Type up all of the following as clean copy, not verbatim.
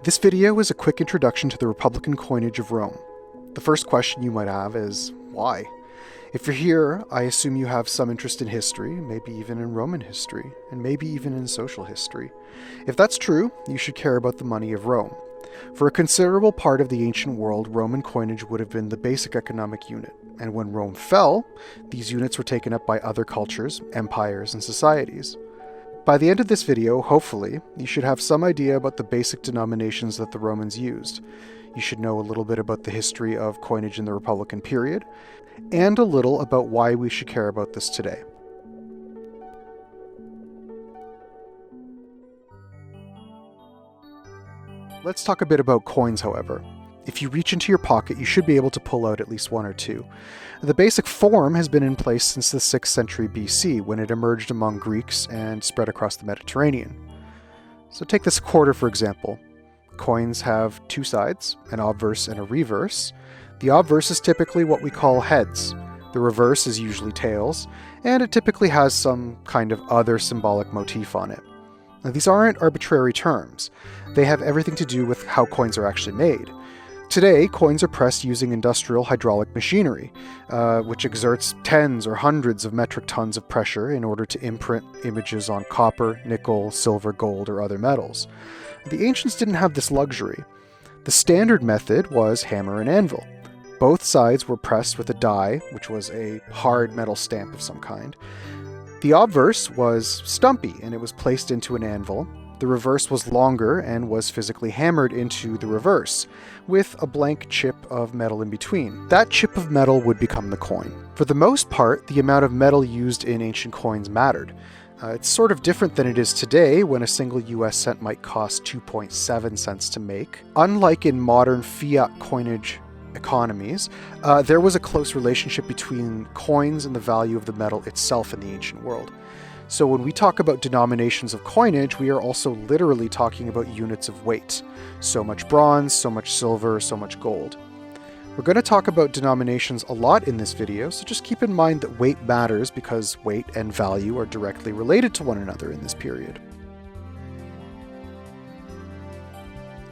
This video is a quick introduction to the Republican coinage of Rome. The first question you might have is, why? If you're here, I assume you have some interest in history, maybe even in Roman history, and maybe even in social history. If that's true, you should care about the money of Rome. For a considerable part of the ancient world, Roman coinage would have been the basic economic unit, and when Rome fell, these units were taken up by other cultures, empires, and societies. By the end of this video, hopefully, you should have some idea about the basic denominations that the Romans used. You should know a little bit about the history of coinage in the Republican period, and a little about why we should care about this today. Let's talk a bit about coins, however. If you reach into your pocket, you should be able to pull out at least one or two. The basic form has been in place since the 6th century BC, when it emerged among Greeks and spread across the Mediterranean. So take this quarter, for example. Coins have two sides, an obverse and a reverse. The obverse is typically what we call heads. The reverse is usually tails, and it typically has some kind of other symbolic motif on it. Now, these aren't arbitrary terms. They have everything to do with how coins are actually made. Today, coins are pressed using industrial hydraulic machinery, which exerts tens or hundreds of metric tons of pressure in order to imprint images on copper, nickel, silver, gold, or other metals. The ancients didn't have this luxury. The standard method was hammer and anvil. Both sides were pressed with a die, which was a hard metal stamp of some kind. The obverse was stumpy, and it was placed into an anvil. The reverse was longer and was physically hammered into the reverse, with a blank chip of metal in between. That chip of metal would become the coin. For the most part, the amount of metal used in ancient coins mattered. It's sort of different than it is today, when a single US cent might cost 2.7 cents to make. Unlike in modern fiat coinage economies, there was a close relationship between coins and the value of the metal itself in the ancient world. So when we talk about denominations of coinage, we are also literally talking about units of weight. So much bronze, so much silver, so much gold. We're going to talk about denominations a lot in this video, so just keep in mind that weight matters because weight and value are directly related to one another in this period.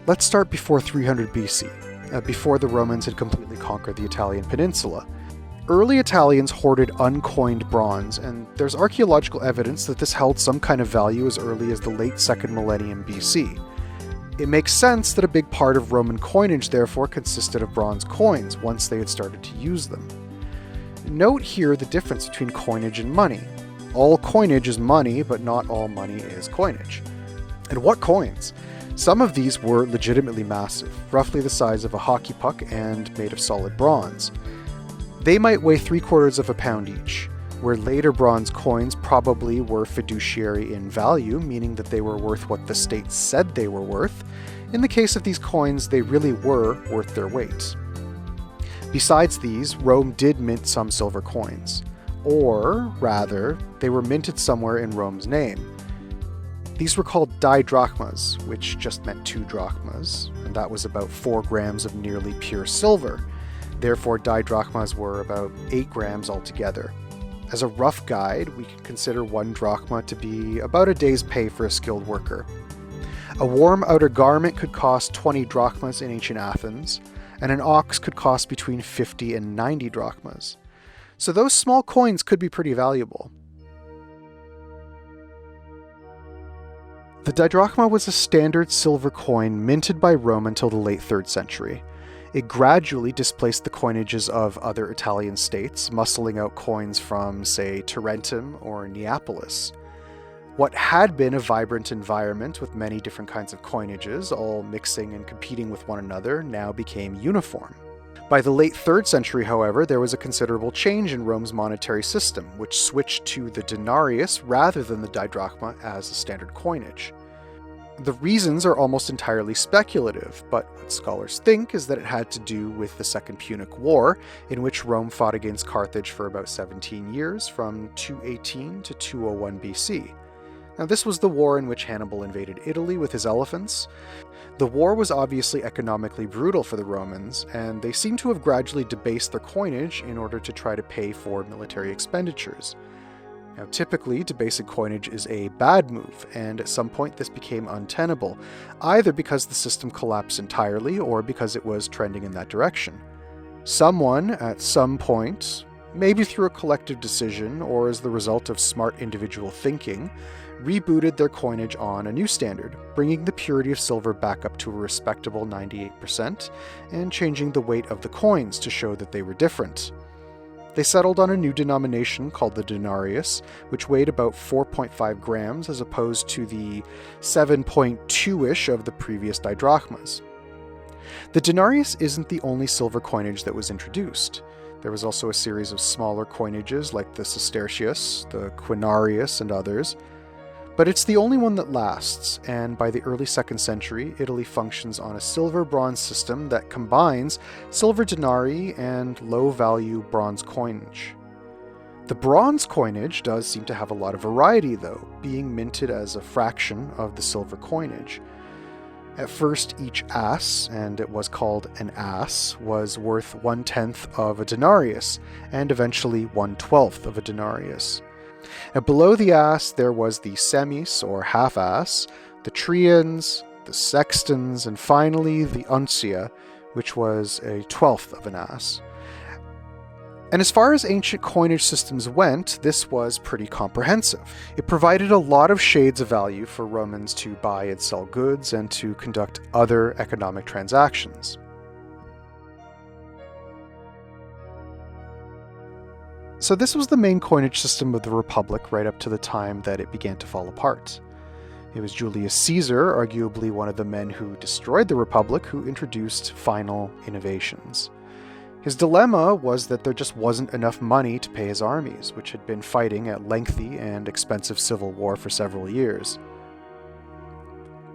Let's start before 300 BC, before the Romans had completely conquered the Italian peninsula. Early Italians hoarded uncoined bronze, and there's archaeological evidence that this held some kind of value as early as the late 2nd millennium BC. It makes sense that a big part of Roman coinage therefore consisted of bronze coins once they had started to use them. Note here the difference between coinage and money. All coinage is money, but not all money is coinage. And what coins? Some of these were legitimately massive, roughly the size of a hockey puck and made of solid bronze. They might weigh 3/4 of a pound each, where later bronze coins probably were fiduciary in value, meaning that they were worth what the state said they were worth. In the case of these coins, they really were worth their weight. Besides these, Rome did mint some silver coins, or rather, they were minted somewhere in Rome's name. These were called didrachmas, which just meant 2 drachmas, and that was about 4 grams of nearly pure silver. Therefore, didrachmas were about 8 grams altogether. As a rough guide, we can consider 1 drachma to be about a day's pay for a skilled worker. A warm outer garment could cost 20 drachmas in ancient Athens, and an ox could cost between 50 and 90 drachmas. So those small coins could be pretty valuable. The didrachma was a standard silver coin minted by Rome until the late 3rd century. It gradually displaced the coinages of other Italian states, muscling out coins from, say, Tarentum or Neapolis. What had been a vibrant environment with many different kinds of coinages, all mixing and competing with one another, now became uniform. By the late 3rd century, however, there was a considerable change in Rome's monetary system, which switched to the denarius rather than the didrachma as a standard coinage. The reasons are almost entirely speculative, but what scholars think is that it had to do with the Second Punic War, in which Rome fought against Carthage for about 17 years, from 218 to 201 BC. Now, this was the war in which Hannibal invaded Italy with his elephants. The war was obviously economically brutal for the Romans, and they seem to have gradually debased their coinage in order to try to pay for military expenditures. Now, typically, debasing coinage is a bad move, and at some point this became untenable, either because the system collapsed entirely or because it was trending in that direction. Someone, at some point, maybe through a collective decision or as the result of smart individual thinking, rebooted their coinage on a new standard, bringing the purity of silver back up to a respectable 98% and changing the weight of the coins to show that they were different. They settled on a new denomination called the denarius, which weighed about 4.5 grams as opposed to the 7.2-ish of the previous didrachmas. The denarius isn't the only silver coinage that was introduced. There was also a series of smaller coinages like the sestertius, the quinarius, and others. But it's the only one that lasts, and by the early 2nd century, Italy functions on a silver-bronze system that combines silver denarii and low-value bronze coinage. The bronze coinage does seem to have a lot of variety, though, being minted as a fraction of the silver coinage. At first, each ass, and it was called an ass, was worth 1/10 of a denarius, and eventually 1/12 of a denarius. Now, below the ass, there was the semis, or half-ass, the trians, the sextans, and finally the uncia, which was a 1/12 of an ass. And as far as ancient coinage systems went, this was pretty comprehensive. It provided a lot of shades of value for Romans to buy and sell goods and to conduct other economic transactions. So this was the main coinage system of the Republic right up to the time that it began to fall apart. It was Julius Caesar, arguably one of the men who destroyed the Republic, who introduced final innovations. His dilemma was that there just wasn't enough money to pay his armies, which had been fighting a lengthy and expensive civil war for several years.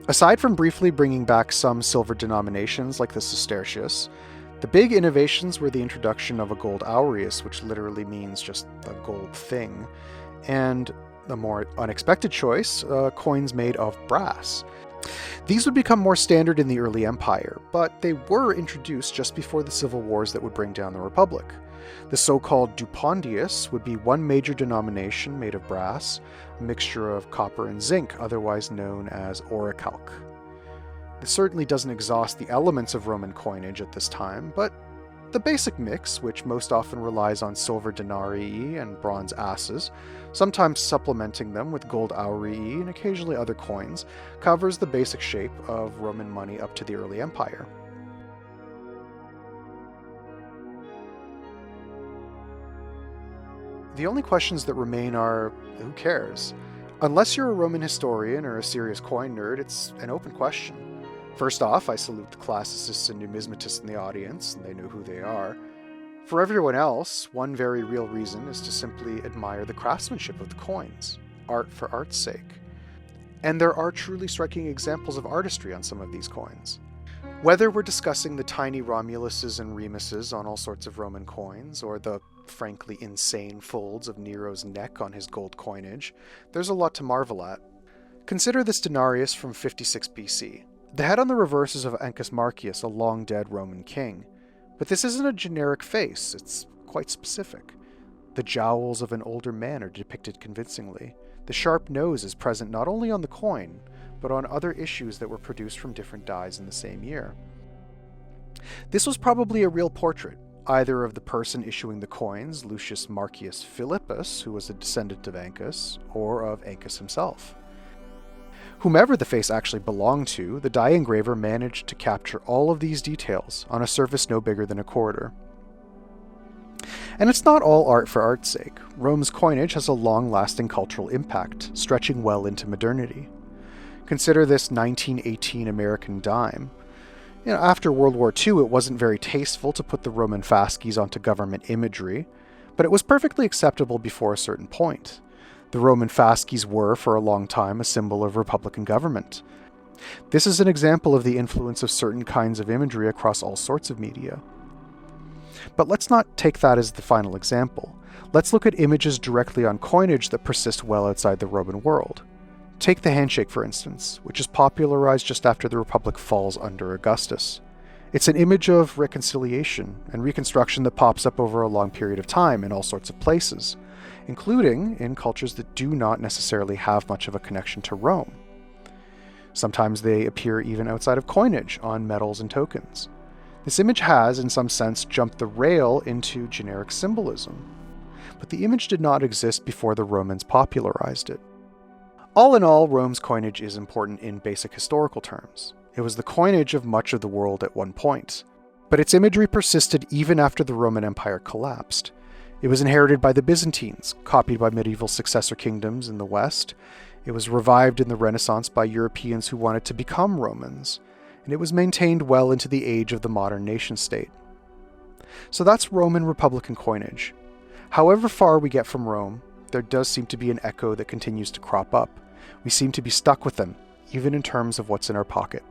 Aside from briefly bringing back some silver denominations like the sestertius, the big innovations were the introduction of a gold aureus, which literally means just a gold thing, and a more unexpected choice, coins made of brass. These would become more standard in the early empire, but they were introduced just before the civil wars that would bring down the Republic. The so-called dupondius would be one major denomination made of brass, a mixture of copper and zinc, otherwise known as orichalc. This certainly doesn't exhaust the elements of Roman coinage at this time, but the basic mix, which most often relies on silver denarii and bronze asses, sometimes supplementing them with gold aurii and occasionally other coins, covers the basic shape of Roman money up to the early empire. The only questions that remain are, who cares? Unless you're a Roman historian or a serious coin nerd, it's an open question. First off, I salute the classicists and numismatists in the audience, and they know who they are. For everyone else, one very real reason is to simply admire the craftsmanship of the coins, art for art's sake. And there are truly striking examples of artistry on some of these coins. Whether we're discussing the tiny Romuluses and Remuses on all sorts of Roman coins, or the frankly insane folds of Nero's neck on his gold coinage, there's a lot to marvel at. Consider this denarius from 56 BC. The head on the reverse is of Ancus Marcius, a long-dead Roman king. But this isn't a generic face, it's quite specific. The jowls of an older man are depicted convincingly. The sharp nose is present not only on the coin, but on other issues that were produced from different dies in the same year. This was probably a real portrait, either of the person issuing the coins, Lucius Marcius Philippus, who was a descendant of Ancus, or of Ancus himself. Whomever the face actually belonged to, the die engraver managed to capture all of these details on a surface no bigger than a quarter. And it's not all art for art's sake. Rome's coinage has a long-lasting cultural impact, stretching well into modernity. Consider this 1918 American dime. After World War II, it wasn't very tasteful to put the Roman fasces onto government imagery, but it was perfectly acceptable before a certain point. The Roman fasces were, for a long time, a symbol of republican government. This is an example of the influence of certain kinds of imagery across all sorts of media. But let's not take that as the final example. Let's look at images directly on coinage that persist well outside the Roman world. Take the handshake, for instance, which is popularized just after the Republic falls under Augustus. It's an image of reconciliation and reconstruction that pops up over a long period of time in all sorts of places, including in cultures that do not necessarily have much of a connection to Rome. Sometimes they appear even outside of coinage on medals and tokens. This image has, in some sense, jumped the rail into generic symbolism, but the image did not exist before the Romans popularized it. All in all, Rome's coinage is important in basic historical terms. It was the coinage of much of the world at one point, but its imagery persisted even after the Roman Empire collapsed. It was inherited by the Byzantines, copied by medieval successor kingdoms in the West. It was revived in the Renaissance by Europeans who wanted to become Romans, and it was maintained well into the age of the modern nation-state. So that's Roman Republican coinage. However far we get from Rome, there does seem to be an echo that continues to crop up. We seem to be stuck with them, even in terms of what's in our pocket.